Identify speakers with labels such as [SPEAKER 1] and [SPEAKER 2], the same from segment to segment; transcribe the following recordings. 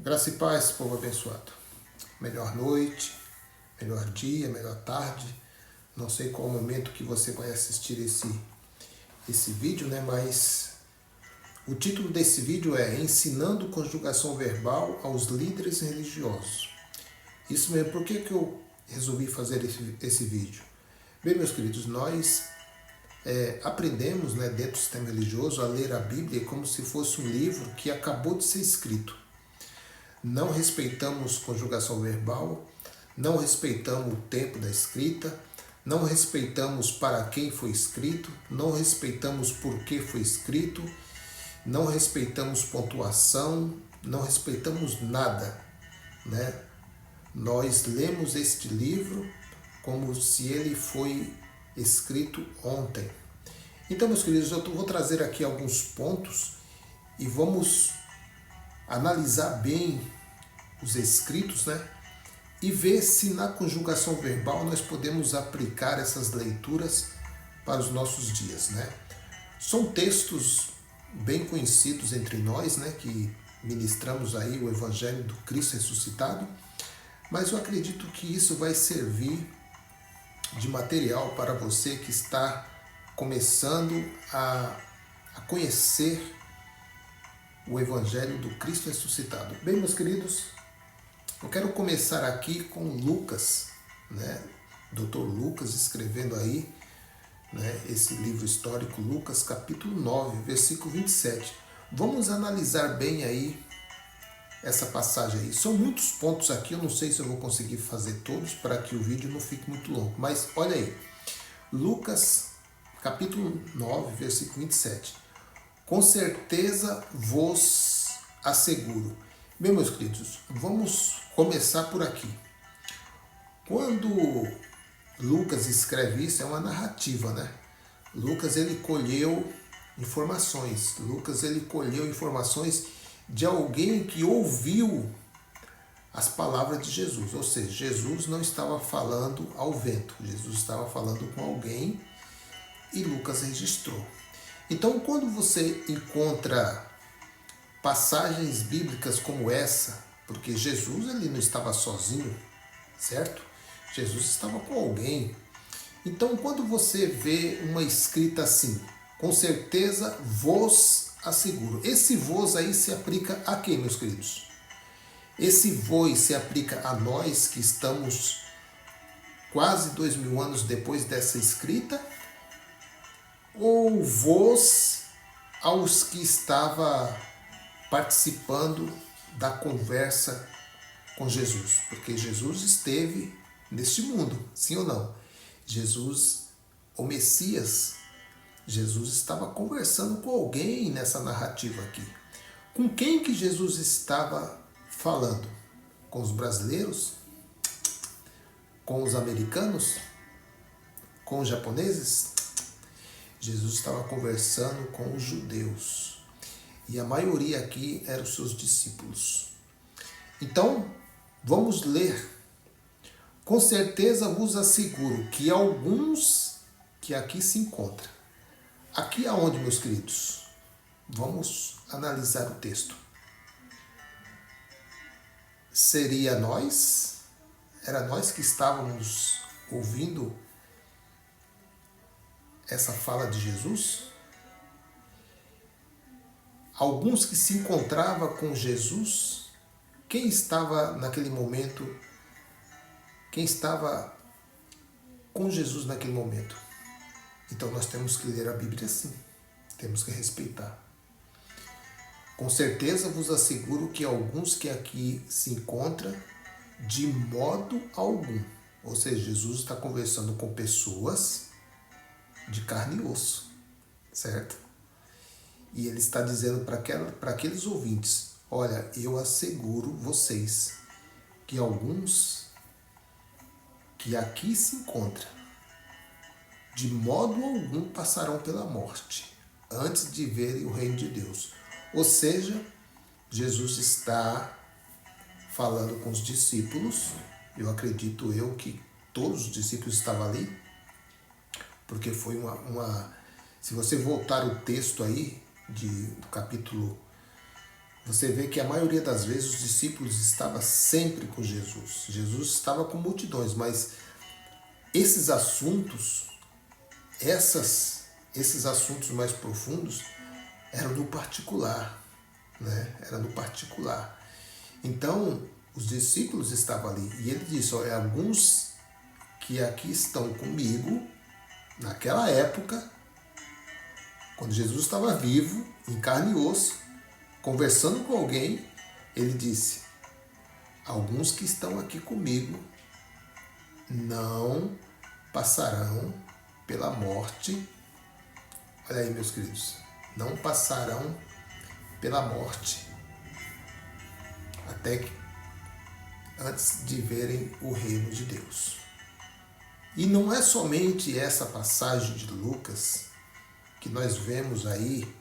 [SPEAKER 1] Graça e paz, povo abençoado. Melhor noite, melhor dia, melhor tarde. Não sei qual o momento que você vai assistir esse vídeo, né? Mas o título desse vídeo é Ensinando Conjugação Verbal aos Líderes Religiosos. Isso mesmo, por que eu resolvi fazer esse vídeo? Bem, meus queridos, nós aprendemos, né, dentro do sistema religioso a ler a Bíblia como se fosse um livro que acabou de ser escrito. Não respeitamos conjugação verbal, não respeitamos o tempo da escrita, não respeitamos para quem foi escrito, não respeitamos por que foi escrito, não respeitamos pontuação, não respeitamos nada, né? Nós lemos este livro como se ele foi escrito ontem. Então, meus queridos, eu vou trazer aqui alguns pontos e vamos analisar bem os escritos, né? E ver se na conjugação verbal nós podemos aplicar essas leituras para os nossos dias, né? São textos bem conhecidos entre nós, né? Que ministramos aí o Evangelho do Cristo ressuscitado, mas eu acredito que isso vai servir de material para você que está começando a conhecer o Evangelho do Cristo ressuscitado. Bem, meus queridos, eu quero começar aqui com Lucas, né? Dr. Lucas escrevendo aí, né, esse livro histórico, Lucas capítulo 9, versículo 27. Vamos analisar bem aí essa passagem aí. São muitos pontos aqui, eu não sei se eu vou conseguir fazer todos para que o vídeo não fique muito longo, mas olha aí. Lucas capítulo 9, versículo 27. Com certeza vos asseguro. Bem, meus queridos, vamos começar por aqui. Quando Lucas escreve isso, é uma narrativa, né? Lucas, ele colheu informações. Lucas, ele colheu informações de alguém que ouviu as palavras de Jesus. Ou seja, Jesus não estava falando ao vento. Jesus estava falando com alguém e Lucas registrou. Então, quando você encontra passagens bíblicas como essa, porque Jesus ele não estava sozinho, certo? Jesus estava com alguém. Então, quando você vê uma escrita assim, com certeza vos asseguro. Esse vos aí se aplica a quem, meus queridos? Esse vos se aplica a nós que estamos quase 2000 anos depois dessa escrita, ou vos aos que estava participando da conversa com Jesus? Porque Jesus esteve neste mundo, sim ou não? Jesus, o Messias, Jesus estava conversando com alguém nessa narrativa aqui. Com quem que Jesus estava falando? Com os brasileiros? Com os americanos? Com os japoneses? Jesus estava conversando com os judeus. E a maioria aqui eram os seus discípulos. Então, vamos ler. Com certeza vos asseguro que alguns que aqui se encontram. Aqui aonde, meus queridos? Vamos analisar o texto. Seria nós? Era nós que estávamos ouvindo essa fala de Jesus? Alguns que se encontravam com Jesus? Quem estava naquele momento? Quem estava com Jesus naquele momento? Então nós temos que ler a Bíblia assim. Temos que respeitar. Com certeza vos asseguro que alguns que aqui se encontram, de modo algum. Ou seja, Jesus está conversando com pessoas de carne e osso, certo? E ele está dizendo para aqueles ouvintes, olha, eu asseguro vocês que alguns que aqui se encontram, de modo algum passarão pela morte, antes de verem o reino de Deus. Ou seja, Jesus está falando com os discípulos, eu acredito que todos os discípulos estavam ali, porque foi se você voltar o texto aí, do capítulo você vê que a maioria das vezes os discípulos estavam sempre com Jesus. Jesus estava com multidões, mas esses assuntos, esses assuntos mais profundos eram no particular, né? Era no particular. Então, os discípulos estavam ali e ele disse, olha, alguns que aqui estão comigo, naquela época, quando Jesus estava vivo, em carne e osso, conversando com alguém, ele disse, alguns que estão aqui comigo não passarão pela morte. Olha aí, meus queridos, não passarão pela morte até que antes de verem o reino de Deus. E não é somente essa passagem de Lucas que nós vemos aí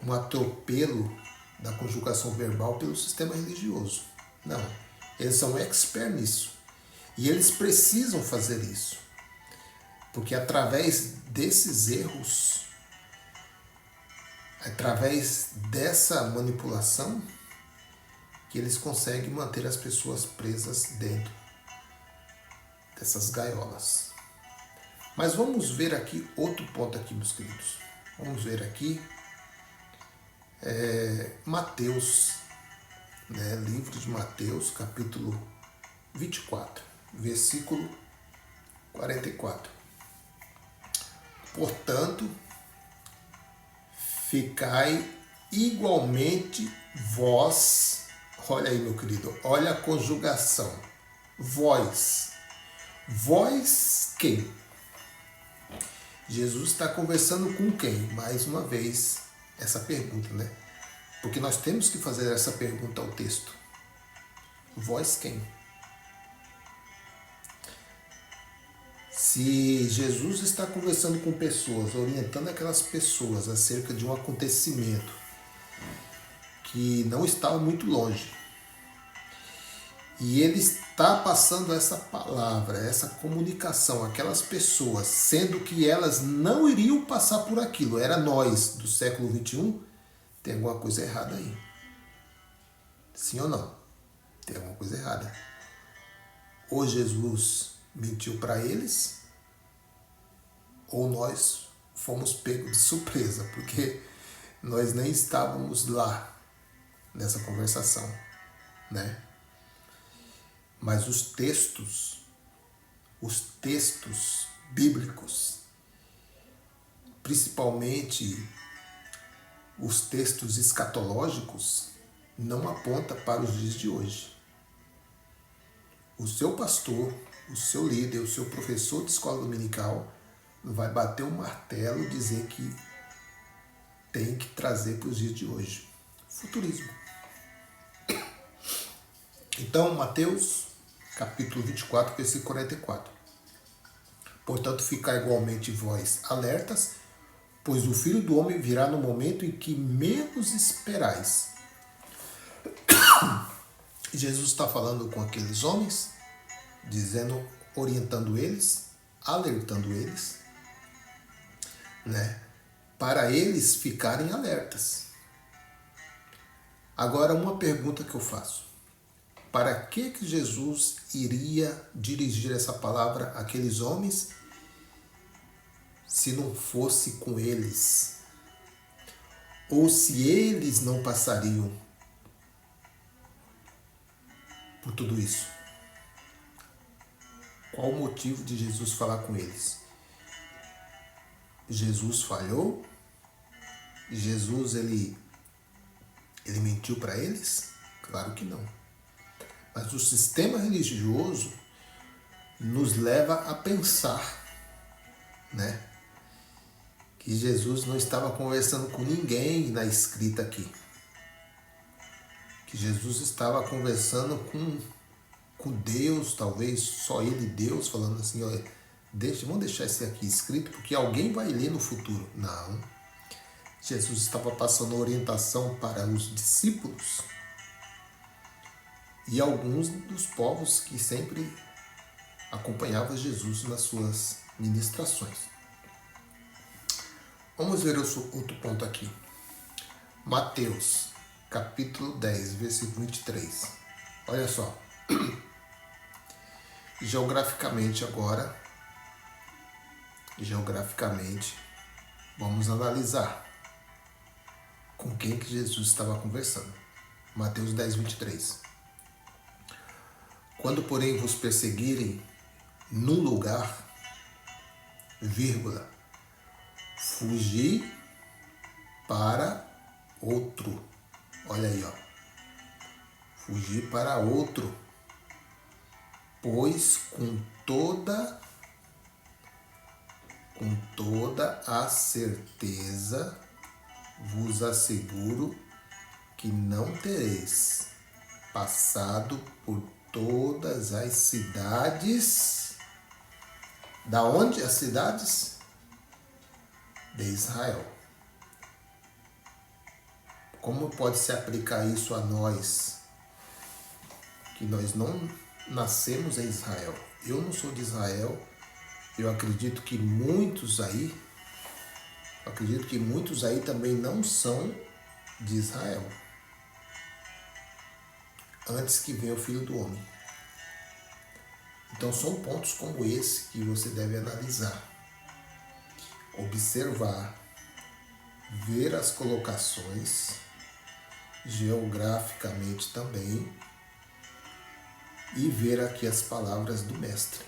[SPEAKER 1] um atropelo da conjugação verbal pelo sistema religioso. Não, eles são expert nisso. E eles precisam fazer isso. Porque através desses erros, através dessa manipulação, que eles conseguem manter as pessoas presas dentro dessas gaiolas. Mas vamos ver aqui outro ponto aqui, meus queridos. Vamos ver aqui Mateus, né? Livro de Mateus, capítulo 24, versículo 44. Portanto, ficai igualmente vós, olha aí, meu querido, olha a conjugação, vós quem? Jesus está conversando com quem? Mais uma vez, essa pergunta, né? Porque nós temos que fazer essa pergunta ao texto. Vós quem? Se Jesus está conversando com pessoas, orientando aquelas pessoas acerca de um acontecimento que não estava muito longe, e ele está passando essa palavra, essa comunicação àquelas pessoas, sendo que elas não iriam passar por aquilo, era nós do século XXI, tem alguma coisa errada aí. Sim ou não? Tem alguma coisa errada. Ou Jesus mentiu para eles, ou nós fomos pegos de surpresa, porque nós nem estávamos lá nessa conversação, né? Mas os textos bíblicos, principalmente os textos escatológicos, não apontam para os dias de hoje. O seu pastor, o seu líder, o seu professor de escola dominical vai bater o martelo e dizer que tem que trazer para os dias de hoje. Futurismo. Então, Mateus, capítulo 24, versículo 44. Portanto, ficai igualmente vós alertas, pois o Filho do Homem virá no momento em que menos esperais. Jesus está falando com aqueles homens, dizendo, orientando eles, alertando eles, né, para eles ficarem alertas. Agora, uma pergunta que eu faço. Para que Jesus iria dirigir essa palavra àqueles homens se não fosse com eles? Ou se eles não passariam por tudo isso? Qual o motivo de Jesus falar com eles? Jesus falhou? Jesus, ele mentiu para eles? Claro que não. Mas o sistema religioso nos leva a pensar, né, que Jesus não estava conversando com ninguém na escrita aqui. Que Jesus estava conversando com Deus, talvez só ele e Deus, falando assim, olha, vamos deixar isso aqui escrito, porque alguém vai ler no futuro. Não. Jesus estava passando orientação para os discípulos e alguns dos povos que sempre acompanhavam Jesus nas suas ministrações. Vamos ver outro ponto aqui. Mateus, capítulo 10, versículo 23. Olha só. Geograficamente, vamos analisar com quem que Jesus estava conversando. Mateus 10, 23. Quando, porém, vos perseguirem num lugar, vírgula, fugi para outro. Olha aí, ó. Fugir para outro. Pois com toda a certeza vos asseguro que não tereis passado por todas as cidades. Da onde? As cidades de Israel. Como pode se aplicar isso a nós, que nós não nascemos em Israel? Eu não sou de Israel. Eu acredito que muitos aí também não são de Israel. Antes que venha o Filho do Homem. Então são pontos como esse que você deve analisar, observar, ver as colocações geograficamente também e ver aqui as palavras do mestre.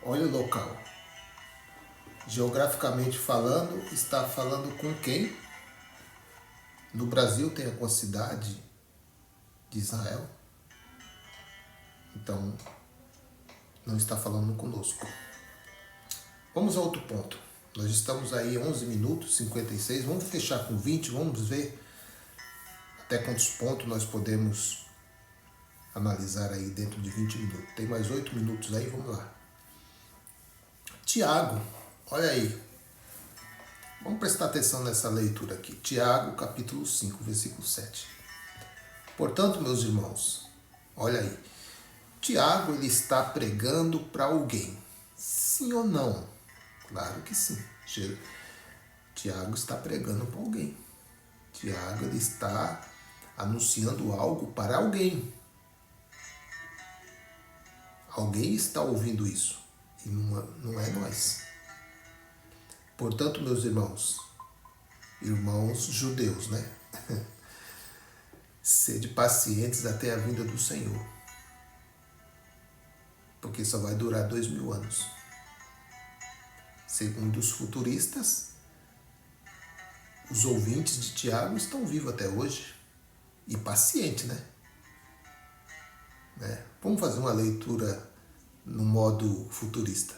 [SPEAKER 1] Olha o local. Geograficamente falando, está falando com quem? No Brasil tem alguma cidade de Israel? Então, não está falando conosco. Vamos a outro ponto. Nós estamos aí 11 minutos, 56. Vamos fechar com 20. Vamos ver até quantos pontos nós podemos analisar aí dentro de 20 minutos. Tem mais 8 minutos aí, vamos lá. Tiago, olha aí. Vamos prestar atenção nessa leitura aqui. Tiago, capítulo 5, versículo 7. Portanto, meus irmãos, olha aí. Tiago, ele está pregando para alguém. Sim ou não? Claro que sim. Tiago está pregando para alguém. Tiago, ele está anunciando algo para alguém. Alguém está ouvindo isso. E não é nós. Portanto, meus irmãos judeus, né? Sede pacientes até a vinda do Senhor. Porque só vai durar 2000 anos. Segundo os futuristas, os ouvintes de Tiago estão vivos até hoje. E pacientes, né? Vamos fazer uma leitura no modo futurista.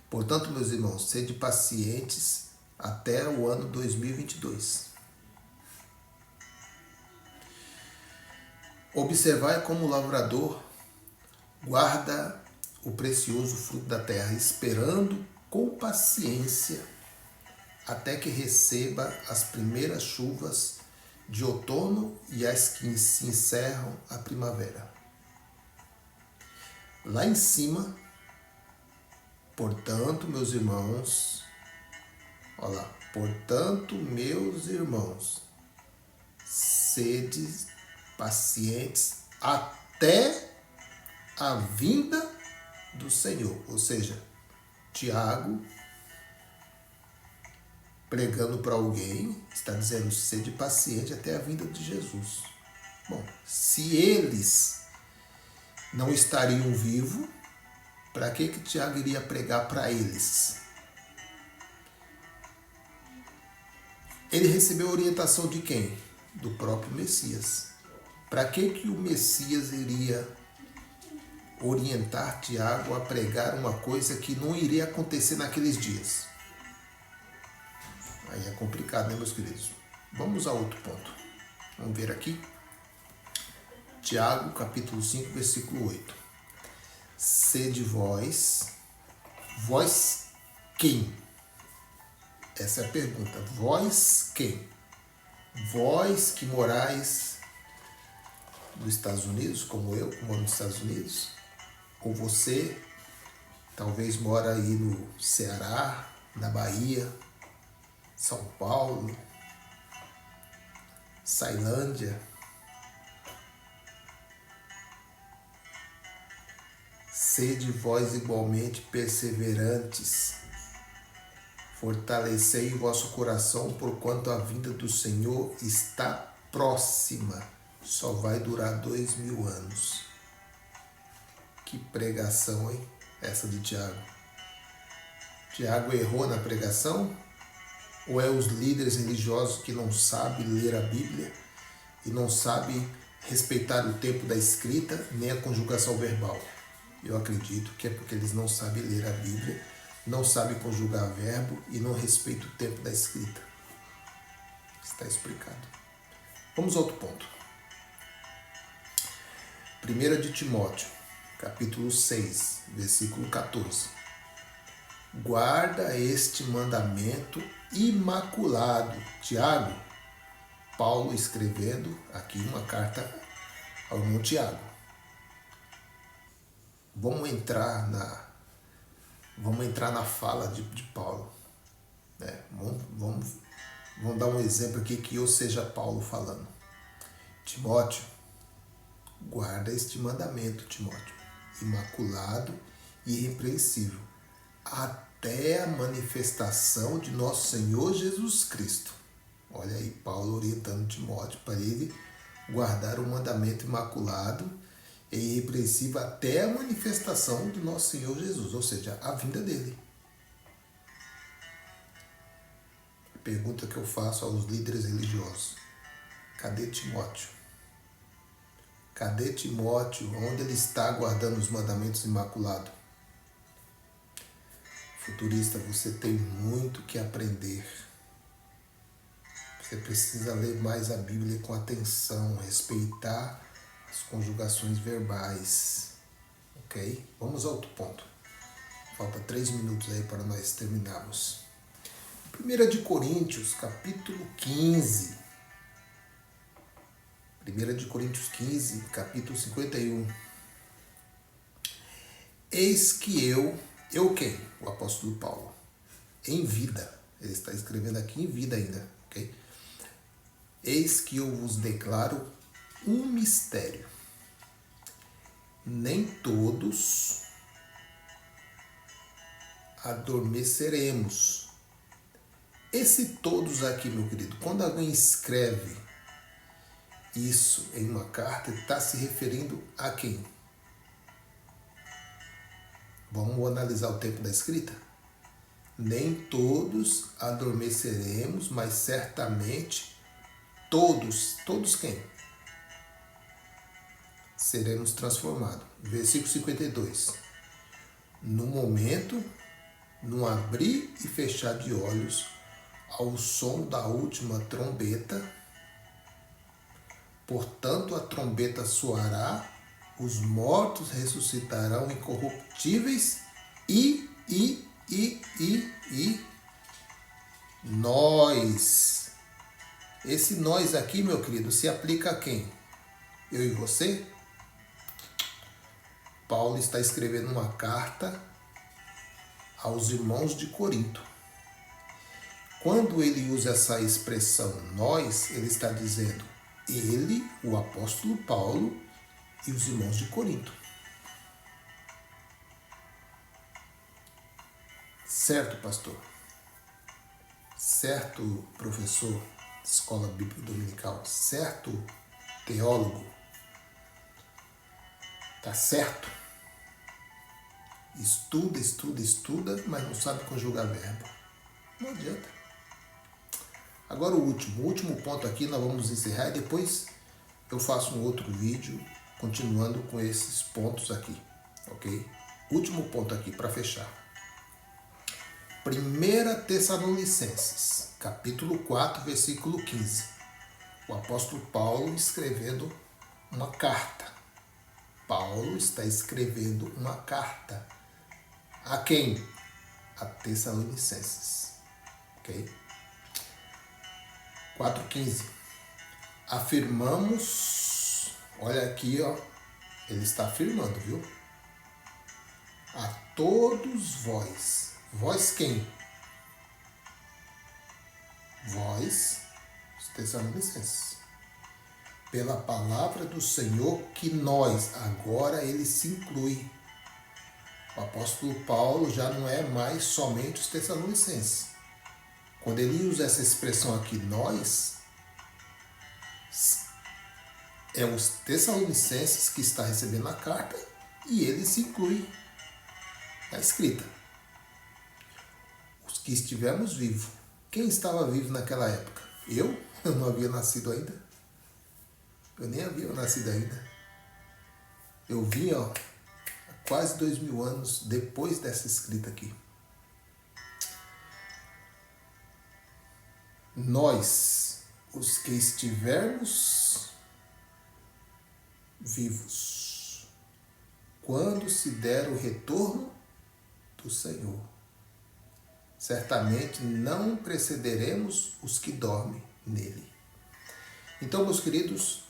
[SPEAKER 1] Portanto, meus irmãos, sede pacientes até o ano 2022. Observai como o lavrador guarda o precioso fruto da terra, esperando com paciência até que receba as primeiras chuvas de outono e as que se encerram a primavera. Lá em cima, portanto, meus irmãos, olha lá, portanto, meus irmãos, sede pacientes até a vinda do Senhor. Ou seja, Tiago, pregando para alguém, está dizendo, sede paciente até a vinda de Jesus. Bom, se eles não estariam vivos, para que Tiago iria pregar para eles? Ele recebeu orientação de quem? Do próprio Messias. Para que o Messias iria orientar Tiago a pregar uma coisa que não iria acontecer naqueles dias? Aí é complicado, né, meus queridos? Vamos a outro ponto. Vamos ver aqui. Tiago, capítulo 5, versículo 8. Sede vós quem? Essa é a pergunta. Vós quem? Vós que morais nos Estados Unidos, como eu, que moro nos Estados Unidos, ou você, talvez mora aí no Ceará, na Bahia, São Paulo, Sailândia, sede vós igualmente perseverantes, fortalecei o vosso coração, porquanto a vinda do Senhor está próxima. Só vai durar 2000 anos. Que pregação, hein? Essa de Tiago. Tiago errou na pregação? Ou é os líderes religiosos que não sabem ler a Bíblia e não sabem respeitar o tempo da escrita nem a conjugação verbal? Eu acredito que é porque eles não sabem ler a Bíblia, não sabem conjugar verbo e não respeitam o tempo da escrita. Está explicado. Vamos a outro ponto. 1 de Timóteo, capítulo 6, versículo 14. Guarda este mandamento imaculado. Tiago, Paulo escrevendo aqui uma carta ao irmão Tiago. Vamos entrar na fala de Paulo. Né? Vamos dar um exemplo aqui que eu seja Paulo falando. Timóteo, guarda este mandamento, Timóteo, imaculado e irrepreensível, até a manifestação de nosso Senhor Jesus Cristo. Olha aí, Paulo orientando Timóteo para ele guardar o mandamento imaculado e irrepreensível até a manifestação do nosso Senhor Jesus, ou seja, a vinda dele. A pergunta que eu faço aos líderes religiosos: cadê Timóteo? Cadê Timóteo? Onde ele está guardando os mandamentos imaculados? Futurista, você tem muito que aprender. Você precisa ler mais a Bíblia com atenção, respeitar as conjugações verbais. Ok? Vamos ao outro ponto. Falta 3 minutos aí para nós terminarmos. 1 de Coríntios, capítulo 15. 1 de Coríntios 15, capítulo 51. Eis que eu quem? O apóstolo Paulo. Em vida. Ele está escrevendo aqui em vida ainda. Ok? Eis que eu vos declaro um mistério. Nem todos adormeceremos. Esse todos aqui, meu querido, quando alguém escreve isso em uma carta, ele está se referindo a quem? Vamos analisar o tempo da escrita? Nem todos adormeceremos, mas certamente todos quem? Seremos transformados. Versículo 52. No momento, no abrir e fechar de olhos, ao som da última trombeta, portanto a trombeta soará, os mortos ressuscitarão incorruptíveis e nós. Esse nós aqui, meu querido, se aplica a quem? Eu e você? Paulo está escrevendo uma carta aos irmãos de Corinto. Quando ele usa essa expressão nós, ele está dizendo ele, o apóstolo Paulo e os irmãos de Corinto. Certo, pastor? Certo, professor de escola bíblica dominical? Certo, teólogo? Tá certo? Estuda, mas não sabe conjugar verbo. Não adianta. Agora o último ponto aqui, nós vamos encerrar e depois eu faço um outro vídeo continuando com esses pontos aqui, ok? Último ponto aqui para fechar. 1 Tessalonicenses, capítulo 4, versículo 15. O apóstolo Paulo escrevendo uma carta. Paulo está escrevendo uma carta. A quem? A Tessalonicenses. Ok? 4,15. Afirmamos, olha aqui, ó, ele está afirmando, viu? A todos vós. Vós quem? Vós, os Tessalonicenses. pela palavra do Senhor que nós, agora ele se inclui. O apóstolo Paulo já não é mais somente os Tessalonicenses. Quando ele usa essa expressão aqui, nós, é os Tessalonicenses que está recebendo a carta e ele se inclui na escrita. Os que estivermos vivos. Quem estava vivo naquela época? Eu não havia nascido ainda. Eu nem havia nascido ainda. Eu vim, quase 2000 anos depois dessa escrita aqui. Nós, os que estivermos vivos, quando se der o retorno do Senhor, certamente não precederemos os que dormem nele. Então, meus queridos,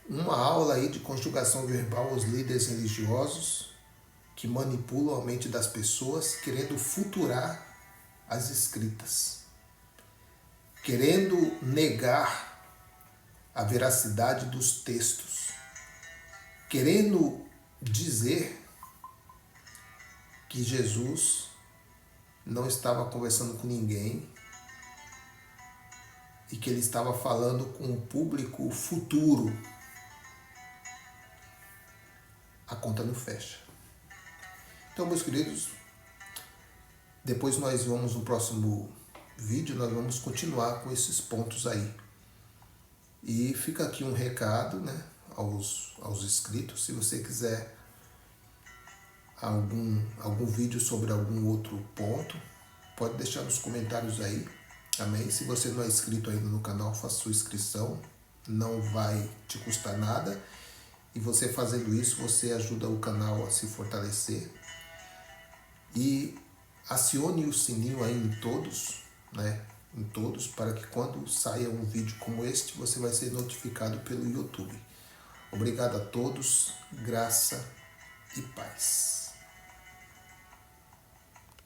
[SPEAKER 1] uma aula aí de conjugação verbal aos líderes religiosos que manipulam a mente das pessoas, querendo futurar as escritas, querendo negar a veracidade dos textos, querendo dizer que Jesus não estava conversando com ninguém e que ele estava falando com o público futuro. A conta não fecha. Então, meus queridos, depois nós vamos no próximo vídeo, nós vamos continuar com esses pontos aí. E fica aqui um recado, né, aos inscritos. Se você quiser algum vídeo sobre algum outro ponto, pode deixar nos comentários aí. Amém? Se você não é inscrito ainda no canal, faça sua inscrição. Não vai te custar nada. E você fazendo isso, você ajuda o canal a se fortalecer. E acione o sininho aí em todos, né? Em todos, para que quando saia um vídeo como este, você vai ser notificado pelo YouTube. Obrigado a todos, graça e paz.